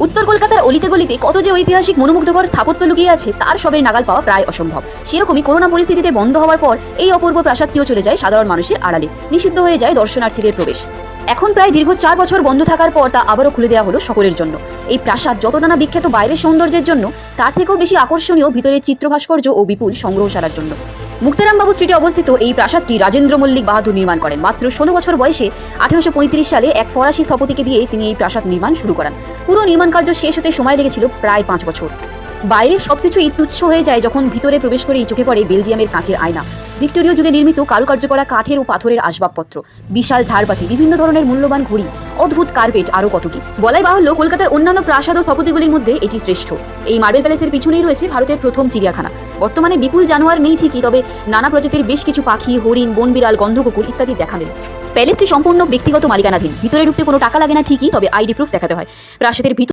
উত্তর কলকাতার অলিতে গলিতে কত যে ঐতিহাসিক মনোমুগ্ধকর স্থাপত্য লুকিয়ে আছে তার সবের নাগাল পাওয়া প্রায় অসম্ভব। সেরকমই করোনা পরিস্থিতিতে বন্ধ হওয়ার পর এই অপূর্ব প্রাসাদটিও চলে যায় সাধারণ মানুষের আড়ালে, নিষিদ্ধ হয়ে যায় দর্শনার্থীদের প্রবেশ। এখন প্রায় দীর্ঘ 4 বছর বন্ধ থাকার পর তা আবারও খুলে দেওয়া হলো সকলের জন্য। এই প্রাসাদ যতটা না বিখ্যাত বাইরের সৌন্দর্যের জন্য, তার থেকেও বেশি আকর্ষণীয় ভিতরের চিত্রভাস্কর্য ও বিপুল সংগ্রহশালার জন্য। মুক্তারামবাবু স্ট্রিটে অবস্থিত এই প্রাসাদটি রাজেন্দ্র মল্লিক বাহাদুর নির্মাণ করেন। মাত্র 16 বছর বয়সে 1835 সালে এক ফরাসি স্থপতিকে দিয়ে তিনি এই প্রাসাদ নির্মাণ শুরু করেন। পুরো নির্মাণ কার্য শেষ হতে সময় লেগেছিল প্রায় 5 বছর। বাইরে সবকিছুই তুচ্ছ হয়ে যায় যখন ভিতরে প্রবেশ করেই চোখে পড়ে বেলজিয়ামের কাঁচের আয়না, ভিক্টোরীয় যুগে নির্মিত কারুকার্য করা কাঠের ও পাথরের আসবাবপত্র, বিশাল ঝাড়বাতি, বিভিন্ন ধরনের মূল্যবান ঘড়ি, অদ্ভুত কার্পেট, আরও কত কি। বলাই বাহুল্য কলকাতার অন্যান্য প্রাসাদ ও স্থপতিগুলির মধ্যে এটি শ্রেষ্ঠ। এই মার্বেল প্যালেসের পিছনেই রয়েছে ভারতের প্রথম চিড়িয়াখানা। বর্তমানে বিপুল জানোয়ার নেই ঠিকই, তবে নানা প্রজাতির বেশ কিছু পাখি, হরিণ, বনবিড়াল, গন্ধকুকুর ইত্যাদি দেখা মেলে। প্যালেসটি সম্পূর্ণ ব্যক্তিগত মালিকানাধীন। ভিতরে ঢুকতে কোনো টাকা লাগে না ঠিকই, তবে আইডি প্রুফ দেখাতে হয়। প্রাসাদের ভিতর